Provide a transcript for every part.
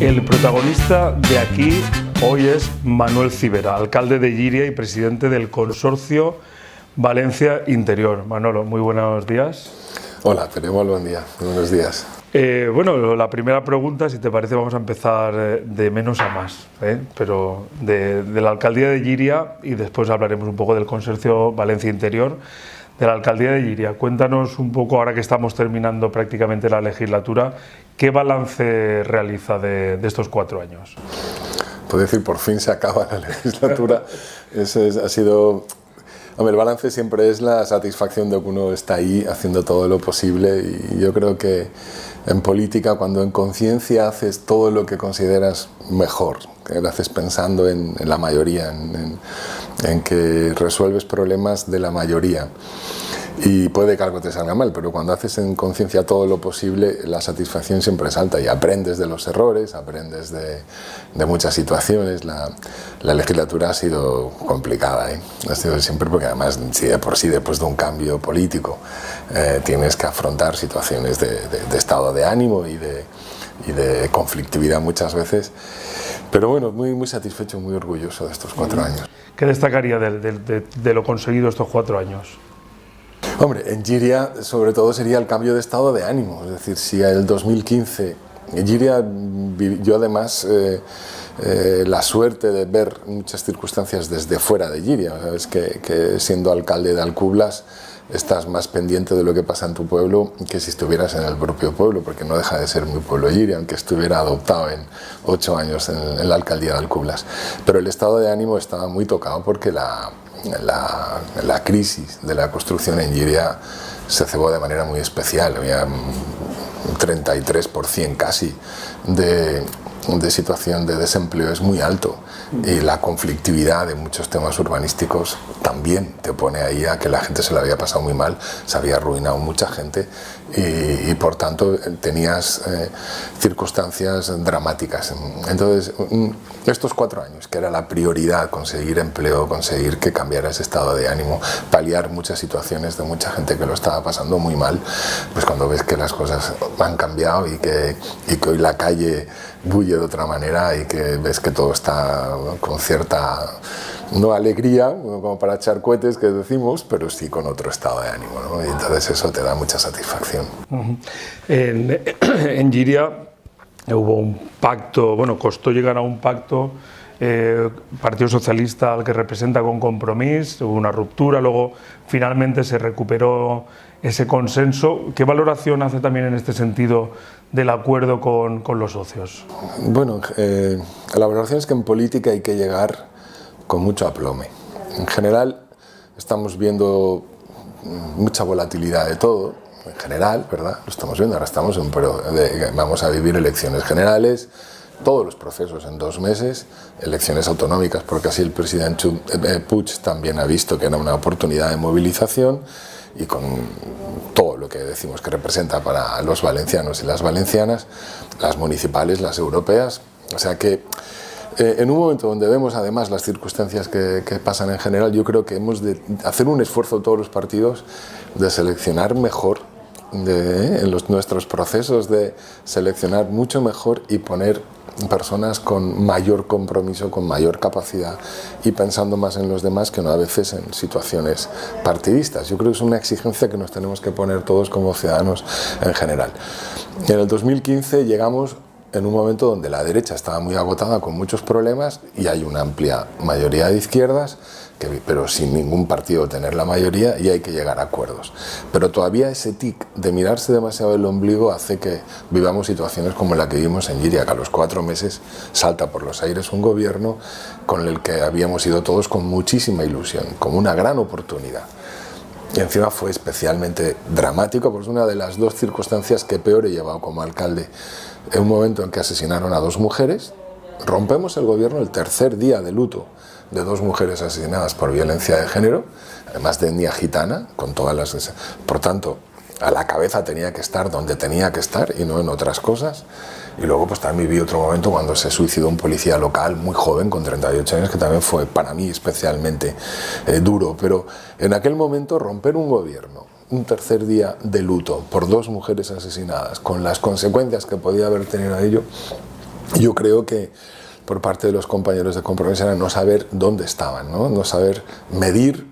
El protagonista de aquí hoy es Manuel Civera, alcalde de Llíria y presidente del consorcio Valencia Interior. Manolo, muy buenos días. Hola, tenemos buen día, buenos días. Bueno, la primera pregunta, si te parece, vamos a empezar de menos a más, pero de la alcaldía de Llíria, y después hablaremos un poco del consorcio Valencia Interior. De la alcaldía de Llíria, cuéntanos un poco, ahora que estamos terminando prácticamente la legislatura, ¿qué balance realiza de estos 4 años? Puedo decir, por fin se acaba la legislatura. Ha sido... Hombre, el balance siempre es la satisfacción de que uno está ahí haciendo todo lo posible, y yo creo que en política, cuando en conciencia haces todo lo que consideras mejor, que lo haces pensando en la mayoría, en que resuelves problemas de la mayoría, y puede que algo te salga mal, pero cuando haces en conciencia todo lo posible, la satisfacción siempre es alta y aprendes de los errores, aprendes de muchas situaciones. La legislatura ha sido complicada, ha sido siempre, porque además, si de por sí, después de un cambio político, tienes que afrontar situaciones de estado de ánimo y de conflictividad muchas veces. Pero bueno, muy satisfecho, muy orgulloso de estos 4 años. ¿Qué destacaría de lo conseguido estos 4 años? Hombre, en Llíria sobre todo sería el cambio de estado de ánimo. Es decir, si en el 2015 en Llíria, yo además la suerte de ver muchas circunstancias desde fuera de Llíria, sabes que siendo alcalde de Alcublas estás más pendiente de lo que pasa en tu pueblo que si estuvieras en el propio pueblo, porque no deja de ser mi pueblo Llíria, aunque estuviera adoptado en 8 años en la alcaldía de Alcublas. Pero el estado de ánimo estaba muy tocado porque la crisis de la construcción en Llíria se cebó de manera muy especial. Había un 33% casi de situación de desempleo, es muy alto, y la conflictividad de muchos temas urbanísticos también te pone ahí a que la gente se lo había pasado muy mal, se había arruinado mucha gente y por tanto tenías circunstancias dramáticas. Entonces, estos 4 años, que era la prioridad, conseguir empleo, conseguir que cambiara ese estado de ánimo, paliar muchas situaciones de mucha gente que lo estaba pasando muy mal, pues cuando ves que las cosas han cambiado y que hoy la calle bulle de otra manera y que ves que todo está con cierta, no alegría, como para echar cohetes que decimos, pero sí con otro estado de ánimo, ¿no? Y entonces eso te da mucha satisfacción. En Llíria hubo un pacto, bueno, costó llegar a un pacto, Partido Socialista al que representa con Compromís, hubo una ruptura, luego finalmente se recuperó ese consenso. ¿Qué valoración hace también en este sentido del acuerdo con los socios? Bueno, la valoración es que en política hay que llegar con mucho aplome. En general estamos viendo mucha volatilidad de todo, en general, ¿verdad? Lo estamos viendo, ahora estamos en un periodo vamos a vivir elecciones generales, todos los procesos en 2 meses, elecciones autonómicas, porque así el presidente Puig también ha visto que era una oportunidad de movilización, y con todo lo que decimos que representa para los valencianos y las valencianas, las municipales, las europeas. O sea que en un momento donde vemos además las circunstancias que pasan en general, yo creo que hemos de hacer un esfuerzo todos los partidos de seleccionar mejor, en nuestros procesos de seleccionar mucho mejor y poner personas con mayor compromiso, con mayor capacidad y pensando más en los demás que no a veces en situaciones partidistas. Yo creo que es una exigencia que nos tenemos que poner todos como ciudadanos en general. En el 2015 llegamos en un momento donde la derecha estaba muy agotada con muchos problemas y hay una amplia mayoría de izquierdas, pero sin ningún partido tener la mayoría, y hay que llegar a acuerdos. Pero todavía ese tic de mirarse demasiado el ombligo hace que vivamos situaciones como la que vimos en Llíria, que a los 4 meses salta por los aires un gobierno con el que habíamos ido todos con muchísima ilusión, como una gran oportunidad. Y encima fue especialmente dramático, porque es una de las 2 circunstancias que peor he llevado como alcalde. En un momento en que asesinaron a 2 mujeres, rompemos el gobierno el 3er día de luto de 2 mujeres asesinadas por violencia de género, además de etnia gitana, con todas las... Por tanto, a la cabeza tenía que estar donde tenía que estar y no en otras cosas. Y luego pues también viví otro momento cuando se suicidó un policía local muy joven, con 38 años, que también fue para mí especialmente duro. Pero en aquel momento romper un gobierno, un 3er día de luto por 2 mujeres asesinadas, con las consecuencias que podía haber tenido ello, Yo creo que por parte de los compañeros de Compromís era no saber dónde estaban, no saber medir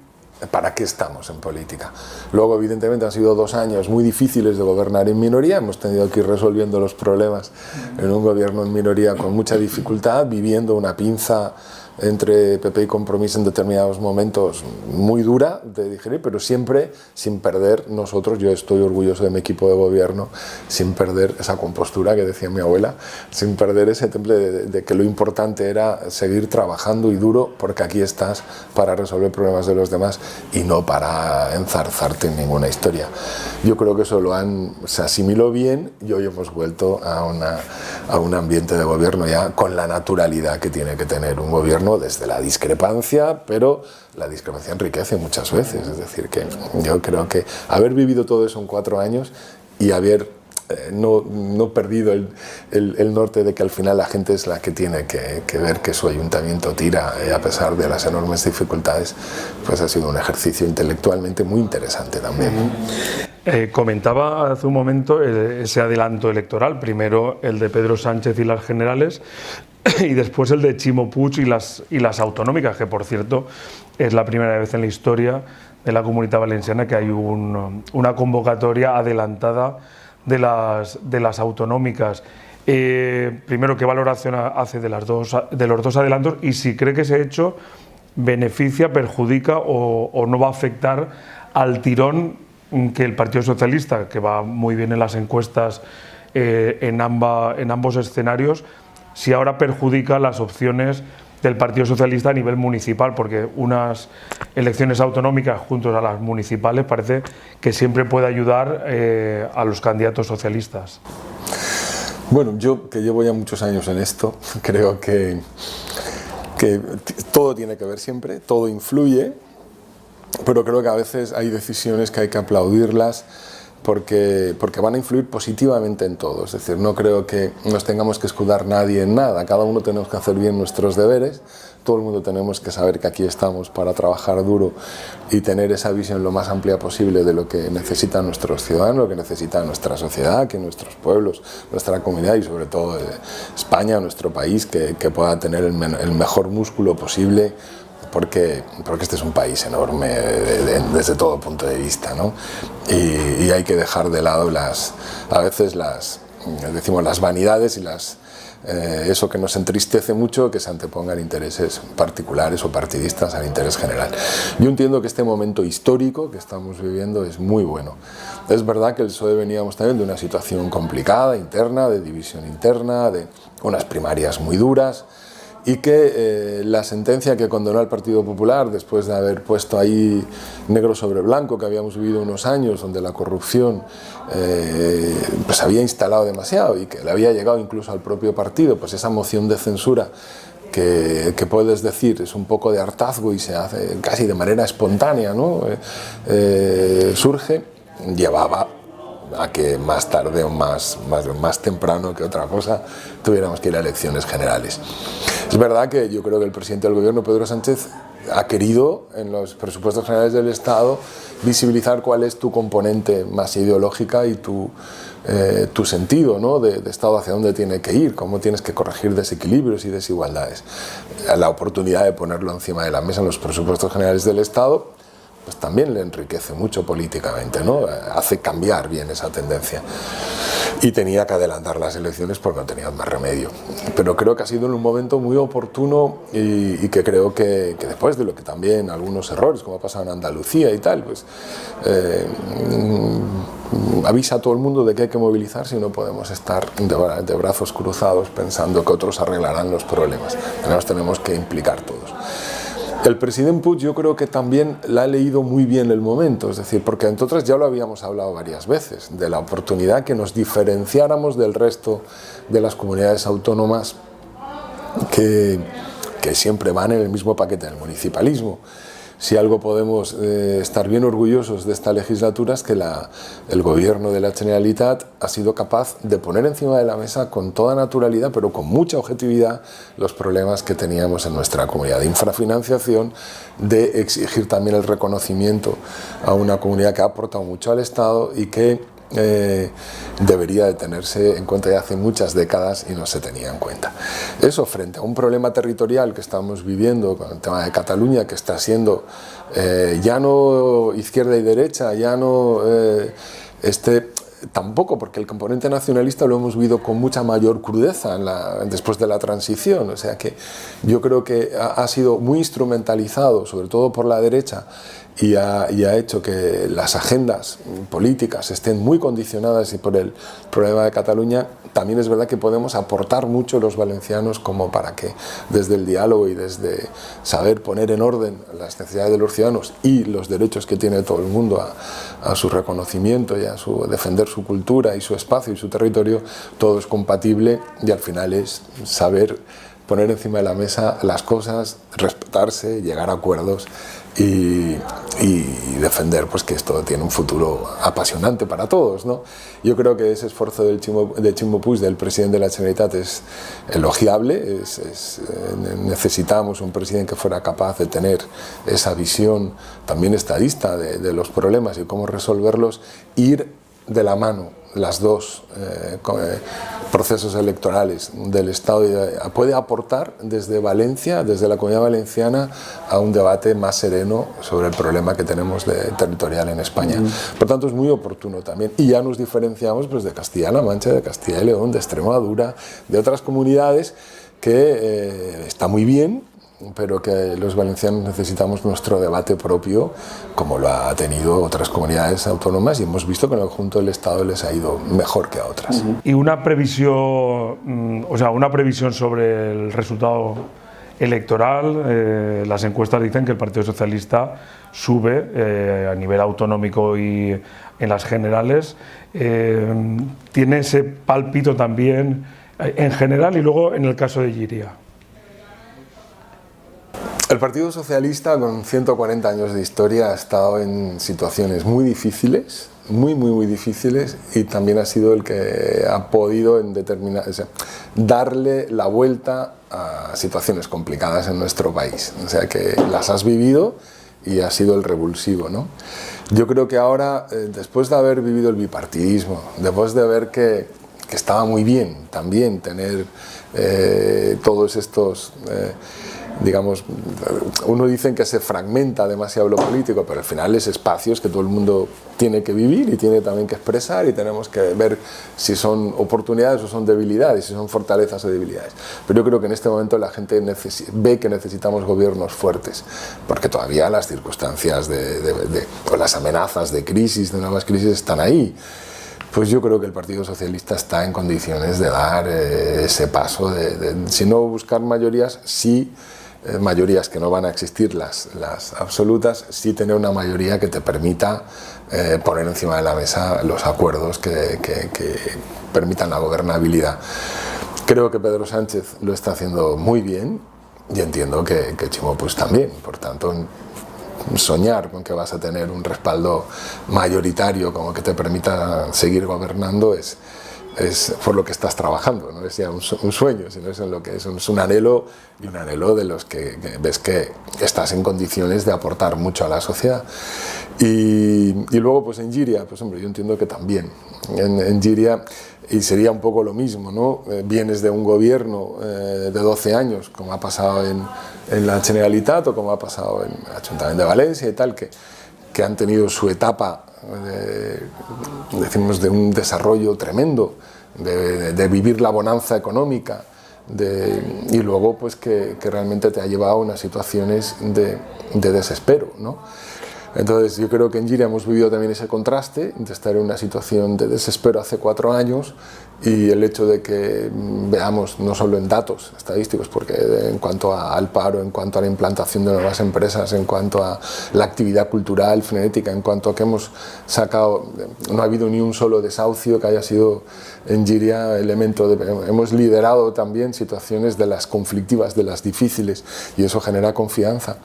para qué estamos en política. Luego, evidentemente, han sido 2 años muy difíciles de gobernar en minoría, hemos tenido que ir resolviendo los problemas en un gobierno en minoría con mucha dificultad, viviendo una pinza entre PP y Compromís en determinados momentos muy dura de digerir, pero siempre sin perder nosotros, yo estoy orgulloso de mi equipo de gobierno, sin perder esa compostura que decía mi abuela, sin perder ese temple de que lo importante era seguir trabajando y duro, porque aquí estás para resolver problemas de los demás y no para enzarzarte en ninguna historia. Yo creo que eso se asimiló bien y hoy hemos vuelto a un ambiente de gobierno ya con la naturalidad que tiene que tener un gobierno, desde la discrepancia, pero la discrepancia enriquece muchas veces. Es decir, que yo creo que haber vivido todo eso en 4 años y haber no perdido el norte de que al final la gente es la que tiene que ver que su ayuntamiento tira, a pesar de las enormes dificultades, pues ha sido un ejercicio intelectualmente muy interesante también. Comentaba hace un momento ese adelanto electoral, primero el de Pedro Sánchez y las generales, y después el de Ximo Puig y las autonómicas, que por cierto es la primera vez en la historia de la Comunitat Valenciana que hay una convocatoria adelantada de las autonómicas. Primero, ¿qué valoración hace de los dos adelantos y si cree que ese hecho beneficia, perjudica o no va a afectar al tirón que el Partido Socialista, que va muy bien en las encuestas en ambos escenarios, si ahora perjudica las opciones del Partido Socialista a nivel municipal, porque unas elecciones autonómicas juntos a las municipales parece que siempre puede ayudar a los candidatos socialistas. Bueno, yo que llevo ya muchos años en esto, creo que todo tiene que ver siempre, todo influye, pero creo que a veces hay decisiones que hay que aplaudirlas porque van a influir positivamente en todo. Es decir, no creo que nos tengamos que escudar nadie en nada, cada uno tenemos que hacer bien nuestros deberes, todo el mundo tenemos que saber que aquí estamos para trabajar duro y tener esa visión lo más amplia posible de lo que necesitan nuestros ciudadanos, lo que necesita nuestra sociedad, que nuestros pueblos, nuestra comunidad y sobre todo España, nuestro país, que pueda tener el mejor músculo posible, porque este es un país enorme desde todo punto de vista, ¿no? Y hay que dejar de lado a veces las vanidades y eso que nos entristece mucho, que se antepongan intereses particulares o partidistas al interés general. Yo entiendo que este momento histórico que estamos viviendo es muy bueno. Es verdad que el PSOE veníamos también de una situación complicada, interna, de división interna, de unas primarias muy duras, y que la sentencia que condenó al Partido Popular después de haber puesto ahí negro sobre blanco que habíamos vivido unos años donde la corrupción pues había instalado demasiado y que le había llegado incluso al propio partido, pues esa moción de censura que puedes decir es un poco de hartazgo y se hace casi de manera espontánea, ¿no? Surge, llevaba a que más tarde o más temprano que otra cosa tuviéramos que ir a elecciones generales. Es verdad que yo creo que el presidente del gobierno, Pedro Sánchez, ha querido en los presupuestos generales del Estado visibilizar cuál es tu componente más ideológica y tu sentido, ¿no? de Estado, hacia dónde tiene que ir, cómo tienes que corregir desequilibrios y desigualdades. La oportunidad de ponerlo encima de la mesa en los presupuestos generales del Estado pues también le enriquece mucho políticamente, ¿no? Hace cambiar bien esa tendencia. Y tenía que adelantar las elecciones porque no tenía más remedio. Pero creo que ha sido en un momento muy oportuno y que creo que después de lo que también algunos errores, como ha pasado en Andalucía y tal, pues avisa a todo el mundo de que hay que movilizarse y no podemos estar de brazos cruzados pensando que otros arreglarán los problemas. Nos tenemos que implicar todos. El presidente Puig yo creo que también la ha leído muy bien el momento, es decir, porque nosotros ya lo habíamos hablado varias veces, de la oportunidad que nos diferenciáramos del resto de las comunidades autónomas que siempre van en el mismo paquete del municipalismo. Si algo podemos estar bien orgullosos de esta legislatura es que el gobierno de la Generalitat ha sido capaz de poner encima de la mesa con toda naturalidad, pero con mucha objetividad, los problemas que teníamos en nuestra comunidad de infrafinanciación, de exigir también el reconocimiento a una comunidad que ha aportado mucho al Estado y que debería de tenerse en cuenta ya hace muchas décadas y no se tenía en cuenta. Eso frente a un problema territorial que estamos viviendo con el tema de Cataluña, que está siendo ya no izquierda y derecha, ya no tampoco, porque el componente nacionalista lo hemos vivido con mucha mayor crudeza después de la transición, o sea que yo creo que ha sido muy instrumentalizado, sobre todo por la derecha, y ha hecho que las agendas políticas estén muy condicionadas y por el problema de Cataluña. También es verdad que podemos aportar mucho los valencianos como para que desde el diálogo y desde saber poner en orden las necesidades de los ciudadanos y los derechos que tiene todo el mundo a su reconocimiento y a defender su cultura y su espacio y su territorio, todo es compatible y al final es saber poner encima de la mesa las cosas, respetarse, llegar a acuerdos y defender pues que esto tiene un futuro apasionante para todos, ¿no? Yo creo que ese esfuerzo de Ximo Puig, del presidente de la Generalitat, es elogiable. Necesitamos un presidente que fuera capaz de tener esa visión también estadista de los problemas y cómo resolverlos, ir de la mano las dos procesos electorales del Estado. Puede aportar desde Valencia, desde la Comunidad Valenciana, a un debate más sereno sobre el problema que tenemos territorial en España. Por tanto, es muy oportuno también. Y ya nos diferenciamos pues, de Castilla-La Mancha, de Castilla y León, de Extremadura, de otras comunidades que está muy bien, pero que los valencianos necesitamos nuestro debate propio, como lo ha tenido otras comunidades autónomas, y hemos visto que en el conjunto del Estado les ha ido mejor que a otras. Y una previsión, una previsión sobre el resultado electoral. Las encuestas dicen que el Partido Socialista sube a nivel autonómico y en las generales. Tiene ese pálpito también en general y luego en el caso de Llíria. El Partido Socialista, con 140 años de historia, ha estado en situaciones muy difíciles, muy difíciles, y también ha sido el que ha podido darle la vuelta a situaciones complicadas en nuestro país. O sea que las has vivido y ha sido el revulsivo, ¿no? Yo creo que ahora, después de haber vivido el bipartidismo, después de ver que estaba muy bien también tener todos estos... digamos, uno dice que se fragmenta demasiado lo político, pero al final es espacios que todo el mundo tiene que vivir y tiene también que expresar, y tenemos que ver si son oportunidades o son debilidades, si son fortalezas o debilidades. Pero yo creo que en este momento la gente ve que necesitamos gobiernos fuertes, porque todavía las circunstancias o las amenazas de crisis, de nuevas crisis, están ahí. Pues yo creo que el Partido Socialista está en condiciones de dar ese paso, si no buscar mayorías, sí, mayorías que no van a existir, las absolutas, sí tener una mayoría que te permita poner encima de la mesa los acuerdos que permitan la gobernabilidad. Creo que Pedro Sánchez lo está haciendo muy bien, y entiendo que Ximo Puig también. Por tanto, soñar con que vas a tener un respaldo mayoritario como que te permita seguir gobernando es por lo que estás trabajando, no es ya un sueño, sino es en lo que es un anhelo, y un anhelo de los que ves que estás en condiciones de aportar mucho a la sociedad. Y luego pues en Llíria, pues hombre, yo entiendo que también en Llíria, y sería un poco lo mismo, ¿no? Vienes de un gobierno de 12 años, como ha pasado en la Generalitat o como ha pasado en el Ayuntamiento de Valencia y tal, que han tenido su etapa decimos, de un desarrollo tremendo, de vivir la bonanza económica, y luego pues que realmente te ha llevado a unas situaciones de desespero, ¿no? Entonces yo creo que en Llíria hemos vivido también ese contraste de estar en una situación de desespero hace 4 años, y el hecho de que veamos no solo en datos estadísticos, porque en cuanto al paro, en cuanto a la implantación de nuevas empresas, en cuanto a la actividad cultural frenética, en cuanto a que hemos sacado, no ha habido ni un solo desahucio que haya sido en Llíria elemento hemos liderado también situaciones de las conflictivas, de las difíciles, y eso genera confianza.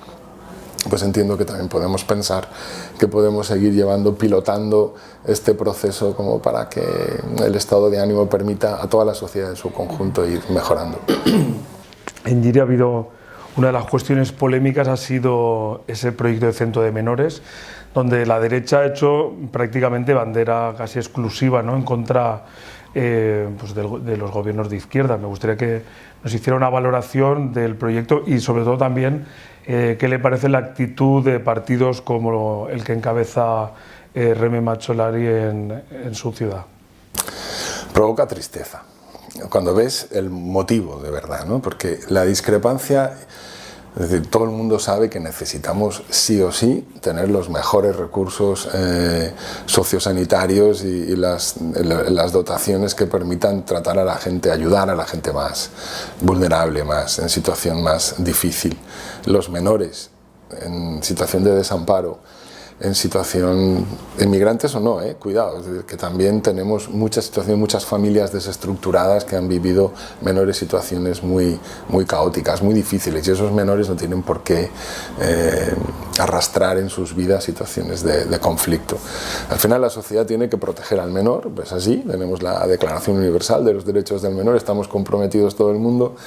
Pues entiendo que también podemos pensar que podemos seguir pilotando este proceso como para que el estado de ánimo permita a toda la sociedad en su conjunto ir mejorando. En Llíria ha habido una de las cuestiones polémicas, ha sido ese proyecto de centro de menores, donde la derecha ha hecho prácticamente bandera casi exclusiva, ¿no?, en contra pues de los gobiernos de izquierda. Me gustaría que nos hiciera una valoración del proyecto y sobre todo también qué le parece la actitud de partidos como el que encabeza Remy Macholari en su ciudad. Provoca tristeza cuando ves el motivo de verdad, ¿no? Porque la discrepancia, es decir, todo el mundo sabe que necesitamos sí o sí tener los mejores recursos sociosanitarios y las dotaciones que permitan tratar a la gente, ayudar a la gente más vulnerable, más en situación más difícil. Los menores en situación de desamparo, en situación, inmigrantes o no, cuidado, es decir, que también tenemos muchas situaciones, muchas familias desestructuradas que han vivido menores situaciones muy caóticas, muy difíciles, y esos menores no tienen por qué arrastrar en sus vidas situaciones de conflicto. Al final la sociedad tiene que proteger al menor, pues así, tenemos la Declaración Universal de los Derechos del Menor, estamos comprometidos todo el mundo,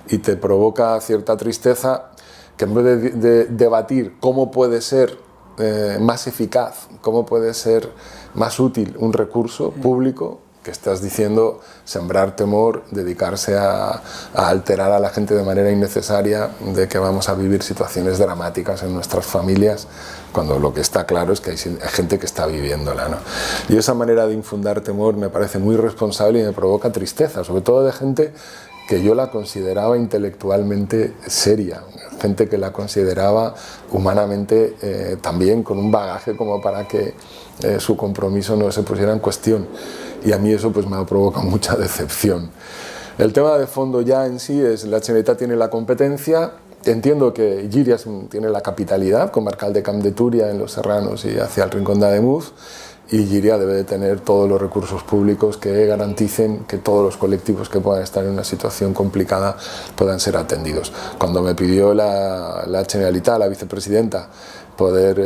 y te provoca cierta tristeza que en vez de debatir cómo puede ser más eficaz, cómo puede ser más útil un recurso público, que estás diciendo sembrar temor, dedicarse a alterar a la gente de manera innecesaria, de que vamos a vivir situaciones dramáticas en nuestras familias, cuando lo que está claro es que hay gente que está viviéndola, ¿no? Y esa manera de infundar temor me parece muy irresponsable y me provoca tristeza, sobre todo de gente que yo la consideraba intelectualmente seria, gente que la consideraba humanamente también con un bagaje como para que su compromiso no se pusiera en cuestión, y a mí eso pues me ha provocado mucha decepción. El tema de fondo ya en sí es: la Generalitat tiene la competencia, entiendo que Llíria tiene la capitalidad comarcal de Camp de Túria en los Serranos y hacia el Rincón de Ademuz, y Llíria debe de tener todos los recursos públicos que garanticen que todos los colectivos que puedan estar en una situación complicada puedan ser atendidos. Cuando me pidió la Generalitat, la vicepresidenta, poder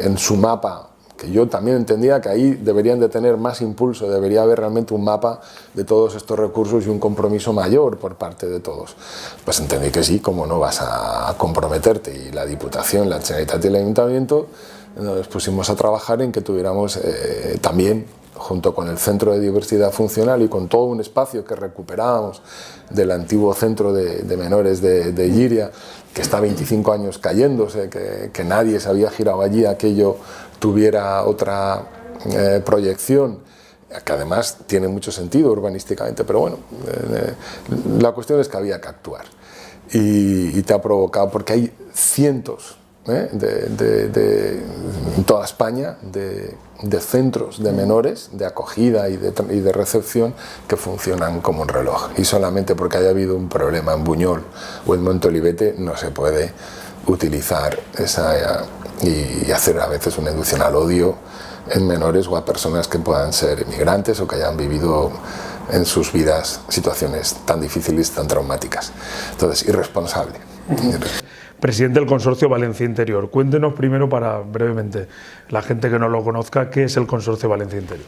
en su mapa, que yo también entendía que ahí deberían de tener más impulso, debería haber realmente un mapa de todos estos recursos y un compromiso mayor por parte de todos, pues entendí que sí, cómo no vas a comprometerte, y la Diputación, la Generalitat y el Ayuntamiento nos pusimos a trabajar en que tuviéramos también, junto con el Centro de Diversidad Funcional y con todo un espacio que recuperábamos del antiguo centro de menores de Llíria, que está 25 años cayéndose, que nadie se había girado allí, aquello tuviera otra proyección, que además tiene mucho sentido urbanísticamente, pero bueno, la cuestión es que había que actuar, y te ha provocado, porque hay cientos en toda España de centros de menores de acogida y de recepción que funcionan como un reloj, y solamente porque haya habido un problema en Buñol o en Montolivete no se puede utilizar y hacer a veces una inducción al odio en menores o a personas que puedan ser inmigrantes o que hayan vivido en sus vidas situaciones tan difíciles, tan traumáticas. Entonces, irresponsable. Presidente del Consorcio Valencia Interior, cuéntenos primero, para brevemente, la gente que no lo conozca, ¿qué es el Consorcio Valencia Interior?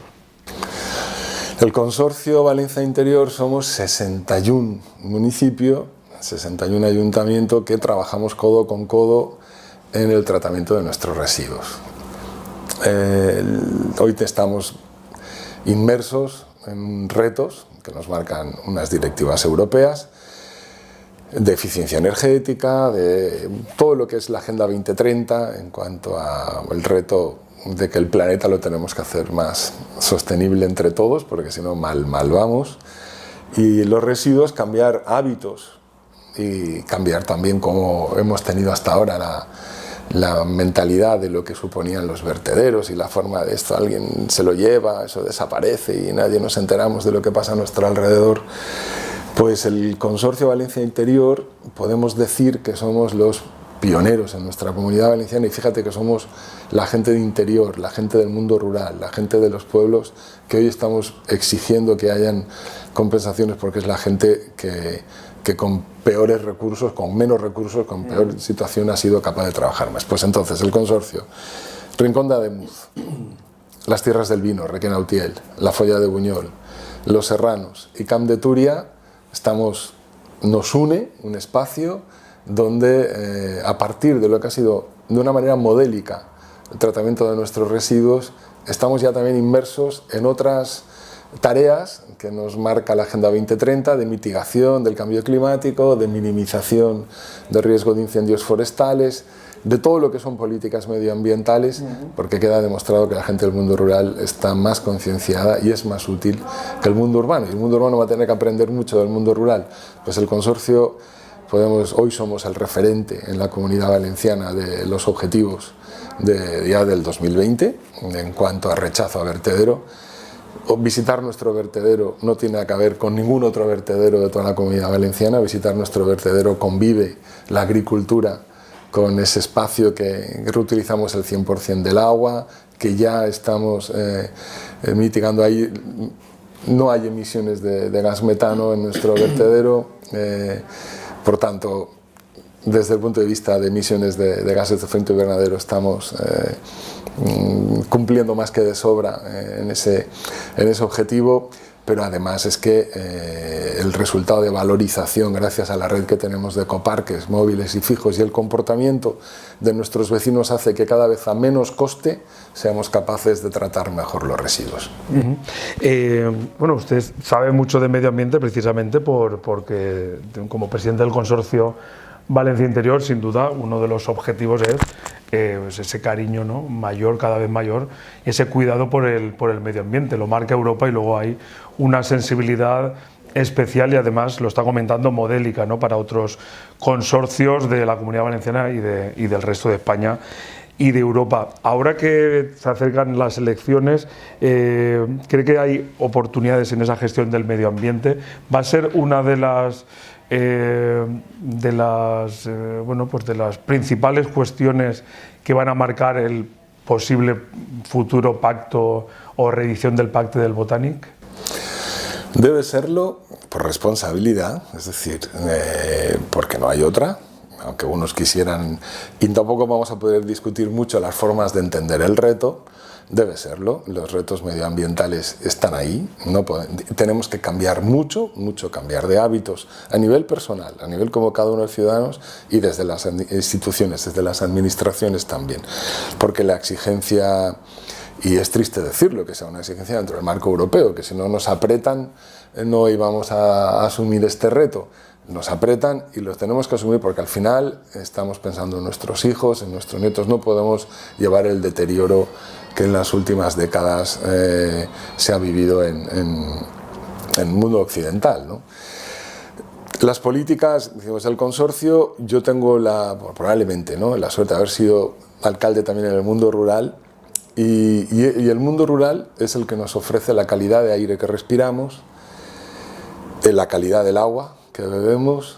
El Consorcio Valencia Interior somos 61 municipios, 61 ayuntamientos que trabajamos codo con codo en el tratamiento de nuestros residuos. Hoy estamos inmersos en retos que nos marcan unas directivas europeas de eficiencia energética, de todo lo que es la Agenda 2030 en cuanto al reto de que el planeta lo tenemos que hacer más sostenible entre todos, porque si no mal vamos, y los residuos, cambiar hábitos y cambiar también como hemos tenido hasta ahora la mentalidad de lo que suponían los vertederos y la forma de esto, alguien se lo lleva, eso desaparece y nadie nos enteramos de lo que pasa a nuestro alrededor. Pues el Consorcio Valencia Interior podemos decir que somos los pioneros en nuestra comunidad valenciana, y fíjate que somos la gente de interior, la gente del mundo rural, la gente de los pueblos, que hoy estamos exigiendo que hayan compensaciones, porque es la gente que con peores recursos, con menos recursos, con peor situación ha sido capaz de trabajar más. Pues entonces el consorcio, Rincón de Ademuz, las Tierras del Vino, Requena-Utiel, la Folla de Buñol, los Serranos y Camp de Túria, nos une un espacio donde a partir de lo que ha sido de una manera modélica el tratamiento de nuestros residuos, estamos ya también inmersos en otras tareas que nos marca la Agenda 2030 de mitigación del cambio climático, de minimización de riesgo de incendios forestales, de todo lo que son políticas medioambientales, porque queda demostrado que la gente del mundo rural está más concienciada y es más útil que el mundo urbano. Y el mundo urbano va a tener que aprender mucho del mundo rural. Pues el consorcio, hoy somos el referente en la Comunidad Valenciana de los objetivos ya del 2020 en cuanto a rechazo a vertedero. Visitar nuestro vertedero no tiene que ver con ningún otro vertedero de toda la Comunidad Valenciana. Visitar nuestro vertedero convive la agricultura con ese espacio que reutilizamos el 100% del agua, que ya estamos mitigando ahí. No hay emisiones de gas metano en nuestro vertedero, por tanto, desde el punto de vista de emisiones de gases de efecto invernadero estamos cumpliendo más que de sobra en ese objetivo, pero además es que el resultado de valorización gracias a la red que tenemos de ecoparques móviles y fijos y el comportamiento de nuestros vecinos hace que cada vez a menos coste seamos capaces de tratar mejor los residuos. Bueno, usted sabe mucho de medio ambiente precisamente porque como presidente del consorcio Valencia Interior, sin duda, uno de los objetivos es pues ese cariño, ¿no?, mayor, cada vez mayor, y ese cuidado por el medio ambiente. Lo marca Europa y luego hay una sensibilidad especial y además, lo está comentando, modélica, ¿no?, para otros consorcios de la Comunidad Valenciana y del resto de España y de Europa. Ahora que se acercan las elecciones, ¿cree que hay oportunidades en esa gestión del medio ambiente? ¿Va a ser una de las principales cuestiones que van a marcar el posible futuro pacto o reedición del Pacte del Botànic? Debe serlo por responsabilidad, es decir, porque no hay otra, aunque unos quisieran, y tampoco vamos a poder discutir mucho las formas de entender el reto. Debe serlo, los retos medioambientales están ahí, tenemos que cambiar mucho cambiar de hábitos a nivel personal, a nivel como cada uno de los ciudadanos y desde las instituciones, desde las administraciones también, porque la exigencia, y es triste decirlo, que sea una exigencia dentro del marco europeo, que si no nos apretan no íbamos a asumir este reto. Nos apretan y los tenemos que asumir porque al final estamos pensando en nuestros hijos, en nuestros nietos. No podemos llevar el deterioro que en las últimas décadas se ha vivido en el mundo occidental, ¿no? Las políticas, decimos, el consorcio, yo tengo probablemente, ¿no?, la suerte de haber sido alcalde también en el mundo rural y el mundo rural es el que nos ofrece la calidad de aire que respiramos, la calidad del agua que bebemos,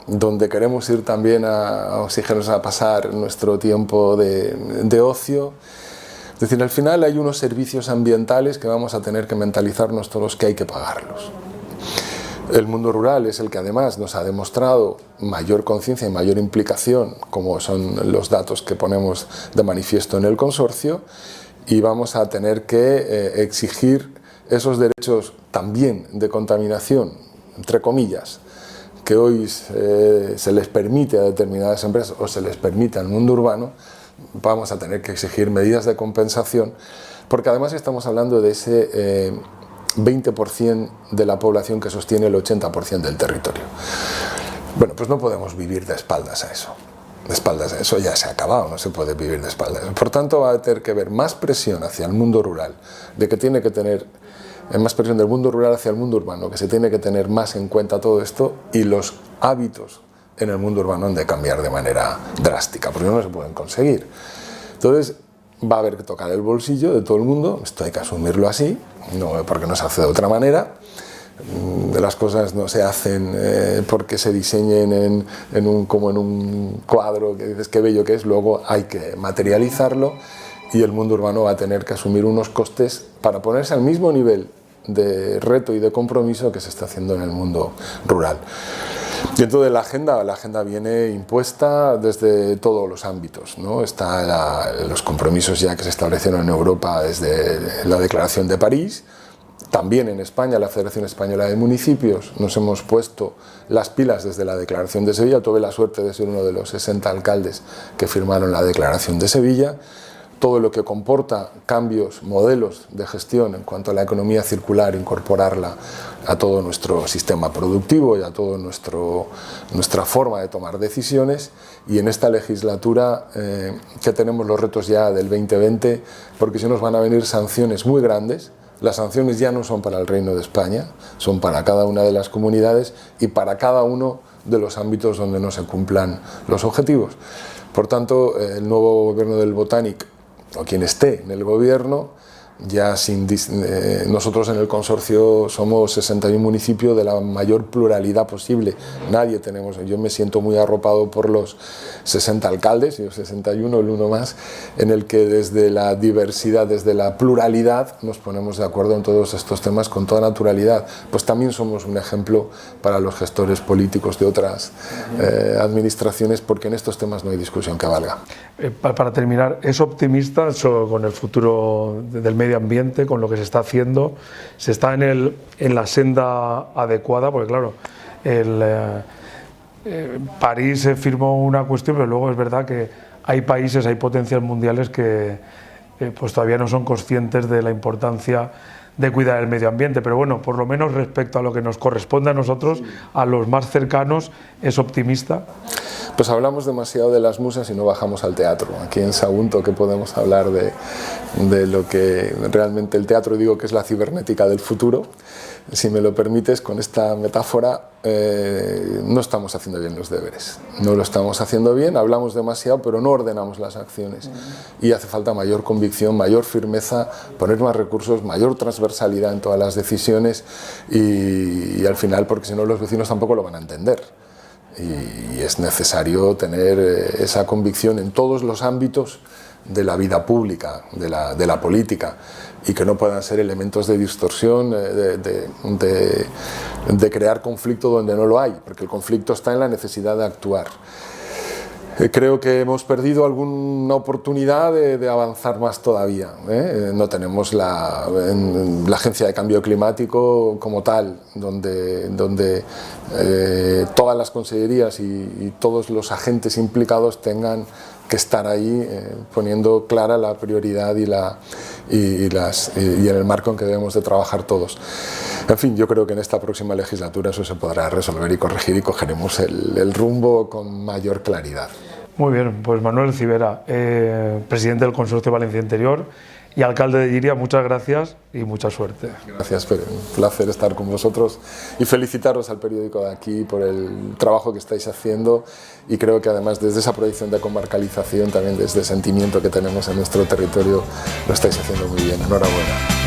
donde queremos ir también a oxígenos a pasar nuestro tiempo de ocio. Es decir, al final hay unos servicios ambientales que vamos a tener que mentalizarnos todos que hay que pagarlos. El mundo rural es el que además nos ha demostrado mayor conciencia y mayor implicación, como son los datos que ponemos de manifiesto en el consorcio, y vamos a tener que exigir esos derechos también de contaminación, entre comillas, que hoy se les permite a determinadas empresas o se les permite al mundo urbano. Vamos a tener que exigir medidas de compensación, porque además estamos hablando de ese 20% de la población que sostiene el 80% del territorio. Bueno, pues no podemos vivir de espaldas a eso. De espaldas a eso ya se ha acabado, no se puede vivir de espaldas. Por tanto, va a tener que haber más presión hacia el mundo rural, de que tiene que tener más presión del mundo rural hacia el mundo urbano, que se tiene que tener más en cuenta todo esto, y los hábitos en el mundo urbano han de cambiar de manera drástica, porque no se pueden conseguir. Entonces va a haber que tocar el bolsillo de todo el mundo, esto hay que asumirlo así, no, porque no se hace de otra manera. Las cosas no se hacen porque se diseñen como en un cuadro que dices qué bello que es, luego hay que materializarlo y el mundo urbano va a tener que asumir unos costes para ponerse al mismo nivel de reto y de compromiso que se está haciendo en el mundo rural. Y entonces la agenda viene impuesta desde todos los ámbitos, ¿no? Está los compromisos ya que se establecieron en Europa desde la Declaración de París. También en España, la Federación Española de Municipios, nos hemos puesto las pilas desde la Declaración de Sevilla. Tuve la suerte de ser uno de los 60 alcaldes que firmaron la Declaración de Sevilla. todo lo que comporta cambios, modelos de gestión en cuanto a la economía circular, incorporarla a todo nuestro sistema productivo y a toda nuestra forma de tomar decisiones. Y en esta legislatura que tenemos los retos ya del 2020, porque si nos van a venir sanciones muy grandes. Las sanciones ya no son para el Reino de España, son para cada una de las comunidades y para cada uno de los ámbitos donde no se cumplan los objetivos. Por tanto, el nuevo gobierno del Botanic, o quien esté en el gobierno, ya nosotros en el consorcio somos 61 municipios de la mayor pluralidad posible. Nadie tenemos, yo me siento muy arropado por los 60 alcaldes, y los 61, el uno más, en el que desde la diversidad, desde la pluralidad, nos ponemos de acuerdo en todos estos temas con toda naturalidad. Pues también somos un ejemplo para los gestores políticos de otras administraciones, porque en estos temas no hay discusión que valga. Para terminar, ¿es optimista con el futuro del medio ambiente, con lo que se está haciendo? ¿Se está en la senda adecuada? Porque claro, París se firmó una cuestión, pero luego es verdad que hay países, hay potencias mundiales que pues todavía no son conscientes de la importancia de cuidar el medio ambiente, pero bueno, por lo menos respecto a lo que nos corresponde a nosotros, a los más cercanos, ¿es optimista? Pues hablamos demasiado de las musas y no bajamos al teatro. Aquí en Sagunto que podemos hablar de lo que realmente el teatro, digo que es la cibernética del futuro. Si me lo permites, con esta metáfora, no estamos haciendo bien los deberes. No lo estamos haciendo bien, hablamos demasiado, pero no ordenamos las acciones. Y hace falta mayor convicción, mayor firmeza, poner más recursos, mayor transversalidad en todas las decisiones y al final, porque si no los vecinos tampoco lo van a entender. Y es necesario tener esa convicción en todos los ámbitos de la vida pública, de la política, y que no puedan ser elementos de distorsión, de crear conflicto donde no lo hay, porque el conflicto está en la necesidad de actuar. Creo que hemos perdido alguna oportunidad de avanzar más todavía. No tenemos la Agencia de Cambio Climático como tal, donde todas las consellerías y todos los agentes implicados tengan que estar ahí poniendo clara la prioridad y en el marco en que debemos de trabajar todos. En fin, yo creo que en esta próxima legislatura eso se podrá resolver y corregir y cogeremos el rumbo con mayor claridad. Muy bien, pues Manuel Civera, presidente del Consorcio Valencia Interior y alcalde de Llíria, muchas gracias y mucha suerte. Gracias, Pere. Un placer estar con vosotros y felicitaros al periódico de aquí por el trabajo que estáis haciendo, y creo que además desde esa proyección de comarcalización, también desde el sentimiento que tenemos en nuestro territorio, lo estáis haciendo muy bien. Enhorabuena.